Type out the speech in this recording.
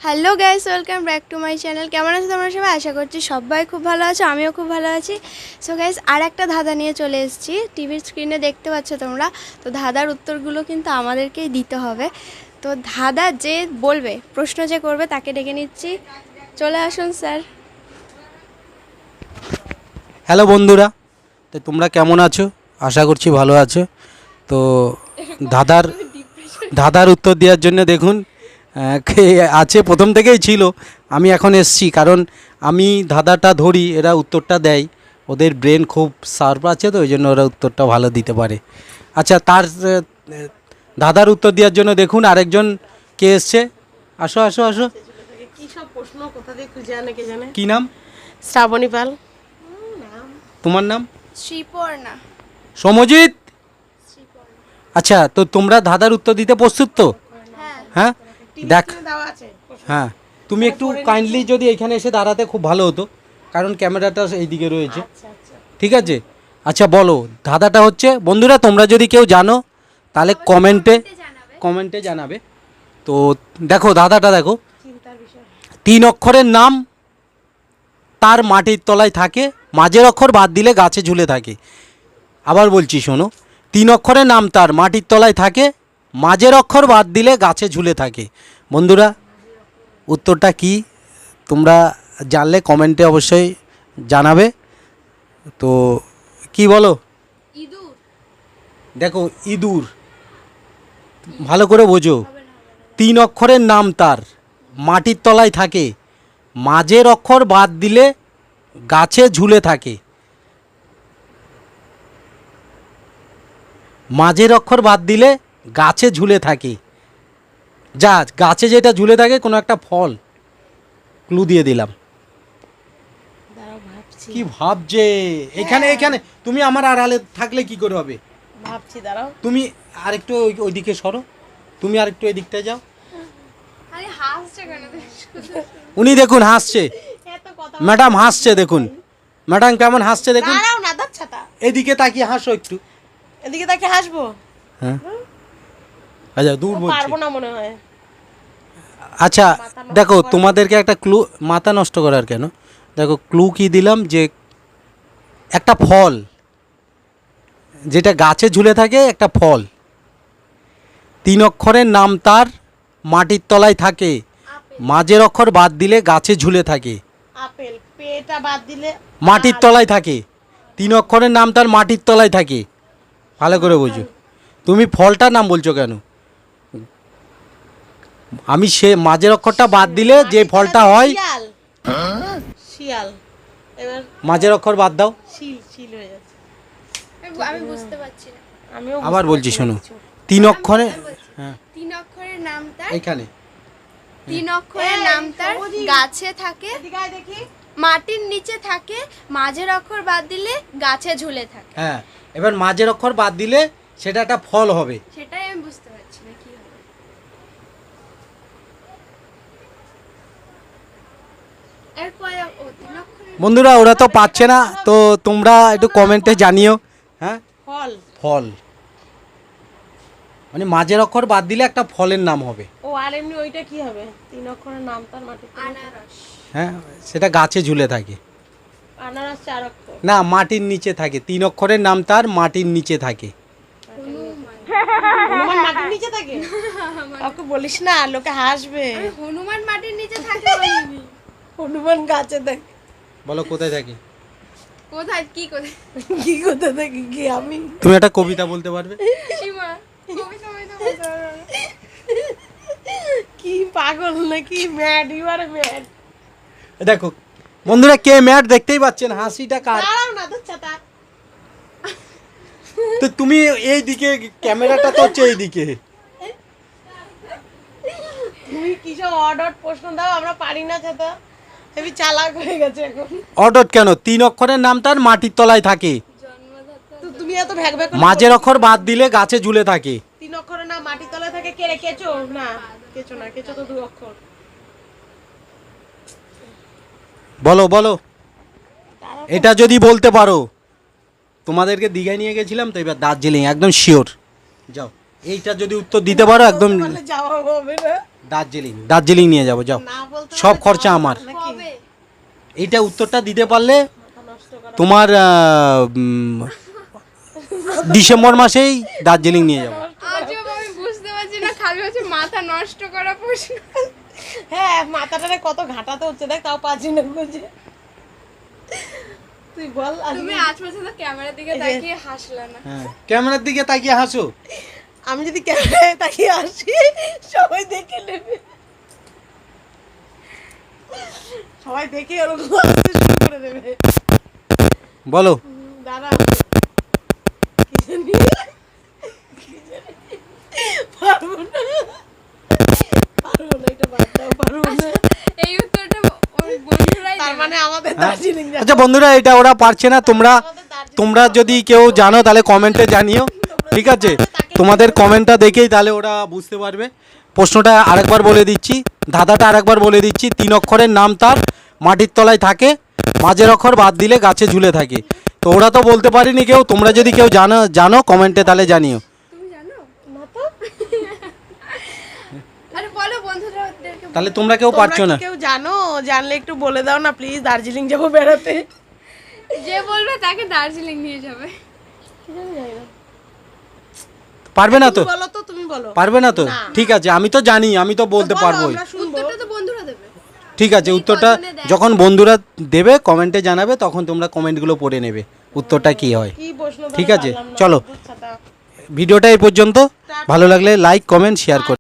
Hello guys, welcome back to my channel. কেমন আছো তোমরা সবাই? আশা করছি সবাই খুব ভালো আছো, আমিও খুব ভালো আছি। সো গাইস, আর একটা ধাঁধা নিয়ে চলে এসেছি। টিভির স্ক্রিনে দেখতে পাচ্ছ তোমরা। তো ধাঁধার উত্তরগুলো কিন্তু আমাদেরকেই দিতে হবে। তো ধাঁধা যে বলবে, প্রশ্ন যে করবে তাকে ডেকে নিচ্ছি। চলে আসুন স্যার। হ্যালো বন্ধুরা, তো তোমরা কেমন আছো? আশা করছি ভালো আছো। তো ধাঁধার ধাঁধার উত্তর দেওয়ার জন্য দেখুন কে আছে, প্রথম থেকেই ছিল। আমি এখন এসছি কারণ আমি ধাঁধাটা ধরি, এরা উত্তরটা দেয়। ওদের ব্রেন খুব শার্প আছে, তো ওই জন্য ওরা উত্তরটা ভালো দিতে পারে। আচ্ছা, তার ধাঁধার উত্তর দেওয়ার জন্য দেখুন আরেকজন কে এসছে। আসো আসো আসো। কি সব প্রশ্ন কোথা থেকে খুঁজে আনে কে জানে। কী নাম? শ্রাবণী পাল। তোমার নাম? শ্রীপর্ণা। সমজিৎ। আচ্ছা, তো তোমরা ধাঁধার উত্তর দিতে প্রস্তুত তো? হ্যাঁ, দেখ। দেওয়া আছে। হ্যাঁ, তুমি একটু কাইন্ডলি যদি এখানে এসে দাঁড়াতে খুব ভালো হতো, কারণ ক্যামেরাটা এইদিকে রয়েছে। ঠিক আছে? আচ্ছা বলো, ধাঁধাটা হচ্ছে, বন্ধুরা তোমরা যদি কেউ জানো তাহলে কমেন্টে জানাবে। তো দেখো ধাঁধাটা দেখো। চিন্তার বিষয়। 3 অক্ষরের নাম, তার মাটির তলায় থাকে, মাঝের অক্ষর বাদ দিলে গাছে ঝুলে থাকে। আবার বলছি শোনো, 3 অক্ষরের নাম, তার মাটির তলায় থাকে, মাঝের অক্ষর বাদ দিলে গাছে ঝুলে থাকে। বন্ধুরা উত্তরটা কি তোমরা জানলে কমেন্টে অবশ্যই জানাবে। তো কি বলো? ইঁদুর। দেখো, ইঁদুর ভালো করে বোঝো। 3 অক্ষরের নাম, তার মাটির তলায় থাকে, মাঝের অক্ষর বাদ দিলে গাছে ঝুলে থাকে। মাঝের অক্ষর বাদ দিলে গাছে ঝুলে থাকে। যা, গাছে যেটা ঝুলে থাকে কোনো একটা ফল, ক্লু দিয়ে দিলাম। দাঁড়াও ভাবছি। কি ভাবছে? এখানে এখানে তুমি আমার আড়ালে থাকলে কি করে হবে? ভাবছি দাঁড়াও। তুমি আরেকটু ওইদিকে সরো, তুমি আরেকটু ওই দিকটায় যাও। আরে হাসছে কেন? উনি দেখুন হাসছে, এত কথা। ম্যাডাম হাসছে, দেখুন ম্যাডাম কেমন হাসছে দেখুন। দাঁড়াও না, দাঁড়াচ্ছাটা। এদিকে তাকিয়ে হাসো একটু। এদিকে তাকে হাসবো। হ্যাঁ, আচ্ছা দূর বলছি। পারবো না মনে হয়। আচ্ছা দেখো, তোমাদেরকে একটা ক্লু, মাথা নষ্ট করার কেন, দেখো ক্লু কি দিলাম, যে একটা ফল যেটা গাছে ঝুলে থাকে, একটা ফল, 3 অক্ষরের নাম, তার মাটির তলায় থাকে, মাঝের অক্ষর বাদ দিলে গাছে ঝুলে থাকে। আপেল। পেটা বাদ দিলে মাটির তলায় থাকে, 3 অক্ষরের নাম, তার মাটির তলায় থাকে। ভালো করে বোঝো। তুমি ফলটার নাম বলছো কেন? আমি সে মাঝের অক্ষরটা বাদ দিলে যে ফলটা হয়, শিয়াল। শিয়াল। এবার মাঝের অক্ষর বাদ দাও। শিল শিল হয়ে যাচ্ছে। আমি বুঝতে পারছি না। আমিও আবার বুঝতে বলছি পারছি না শোনো, কিছু। 3 অক্ষরে, হ্যাঁ 3 অক্ষরের নাম তার, এখানে 3 অক্ষরের এই, নাম তার, সবুজি। গাছে থাকে, এদিকে আয় দেখি। মাটির নিচে থাকে, মাঝের অক্ষর বাদ দিলে গাছে ঝুলে থাকে। হ্যাঁ, এবার মাঝের অক্ষর বাদ দিলে সেটা একটা ফল হবে। সেটাই আমি বুঝতে পারছি না কি হবে। এর কয় ও 3 অক্ষরের বন্ধুরা ওরা তো পাচ্ছে না, তো তোমরা একটু কমেন্টে জানিও। হ্যাঁ, ফল। ফল মানে মাঝের অক্ষর বাদ দিলে একটা ফলের নাম হবে। ও আর এমনি ওইটা কি হবে? 3 অক্ষরের নাম তার মাটির তলায় থাকে। আনারস। হ্যাঁ, সেটা গাছে ঝুলে থাকে। আনারস 4 অক্ষর। না, মাটির নিচে থাকে, 3 অক্ষরের নাম, তার মাটির নিচে থাকে। হনুমান মাটির নিচে থাকে? ওকে বলিস না, লোকে হাসবে। হনুমান মাটির নিচে থাকে বলিনি। হনুমান গাছে থাকে। বলো কোথায় থাকে? কোথায় কি কোথায়? কি কোথা থেকে কি আমি? তুমি একটা কবিতা বলতে পারবে? সীমা কবিতা বলতে বলতে পারবো না। কি পাগল নাকি? Mad, you are mad. দেখো বন্ধুরা, কে ম্যাট দেখতেই পাচ্ছেন, হাসিটা কার? দাঁড়াও না, দুচ্ছাটা। তো তুমি এই দিকে, ক্যামেরাটা তো হচ্ছে এই দিকে। তুমি কি সব অড প্রশ্ন দাও, আমরা পারি না ছাতা। হেবি চালাক হয়ে গেছে এখন। অডট কেন? 3 অক্ষরের নাম, তার মাটির তলায় থাকে, তো তুমি এত ভ্যাগ ভ্যাগ করে মাঝের অক্ষর বাদ দিলে গাছে ঝুলে থাকে। 3 অক্ষরের নাম মাটির তলায় থাকে। কে রে? কেচো? না, কেচো না, কেচো তো 2 অক্ষর। বলো বলো, এটা যদি বলতে পারো, তোমাদেরকে দীঘায় নিয়ে গেছিলাম তো, এবার দার্জিলিং একদম শিওর। যাও, এইটা যদি উত্তর দিতে পারো একদম। বলতে পারলে যাওয়া হবে না। দার্জিলিং নিয়ে যাবো, যাও, না বলতে সব খরচা আমার। নাকি কবে? এইটা উত্তরটা দিতে পারলে নষ্ট করা তোমার ডিসেম্বর মাসেই দার্জিলিং নিয়ে যাবো। আজব, আমি বুঝতে পারছি না, খালি হচ্ছে মাথা নষ্ট করা প্রশ্ন। হ্যাঁ মাথাটারে কত ঘাটাতে হচ্ছে দেখ, তাও পাচ্ছি না বুঝে। তুই বল তুমি আজ পর্যন্ত ক্যামেরার দিকে তাকিয়ে হাসলে না। হ্যাঁ, ক্যামেরার দিকে তাকিয়ে হাসো। আমি যদি ক্যামেরায় তাকিয়ে আসি সবাই দেখে নেবে, সবাই দেখে ওরকম হাসতে শুরু করে দেবে। বলো। দাঁড়া কি জানি পারবো না, পারবো না, এটা বাদ দাও, পারবো না। এই উত্তরটা ওর বন্ধুরাই তার দেবে। মানে আমাদের দার্জিলিং যাওয়া। আচ্ছা বন্ধুরা, এটা ওরা পারছে না, তোমরা যদি কেউ জানো তাহলে কমেন্টে জানিও, ঠিক আছে? তোমাদের কমেন্টটা দেখেই তাহলে ওরা বুঝতে পারবে। প্রশ্নটা আরেকবার বলে দিচ্ছি, ধাঁধাটা আরেকবার বলে দিচ্ছি। 3 অক্ষরের নাম তার, মাটির তলায় থাকে, মাঝের অক্ষর বাদ দিলে গাছে ঝুলে থাকে। তো ওরা তো বলতে পারেনি কেউ, তোমরা যদি কেউ জানো কমেন্টে তাহলে জানিও। তুমি জানো? না তো, আরে বলো বন্ধুদেরকে। তাহলে তোমরা কেউ পারছো তোমরা না। কি কেউ জানো? জানলে একটু বলে দাও না প্লিজ, দার্জিলিং যাবো বেড়াতে। যে বলবে তাকে দার্জিলিং নিয়ে যাবে। পারবে না তো? তুমি বলো তো, তুমি বলো। পারবে না তো? ঠিক আছে, আমি তো জানি, আমি তো বলতে বলো, পারবোই। আমরা শুনবো। উত্তরটা তো বন্ধুরা দেবে। ঠিক আছে, উত্তরটা যখন বন্ধুরা দেবে কমেন্টে জানাবে, তখন তোমরা কমেন্টগুলো পড়ে নেবে উত্তরটা কি হয়। কি প্রশ্ন ধরে ঠিক আছে, পারলাম না, চলো। বুঝছা তা। ভিডিওটা এই পর্যন্ত। ভালো লাগলে লাইক, কমেন্ট, শেয়ার করো।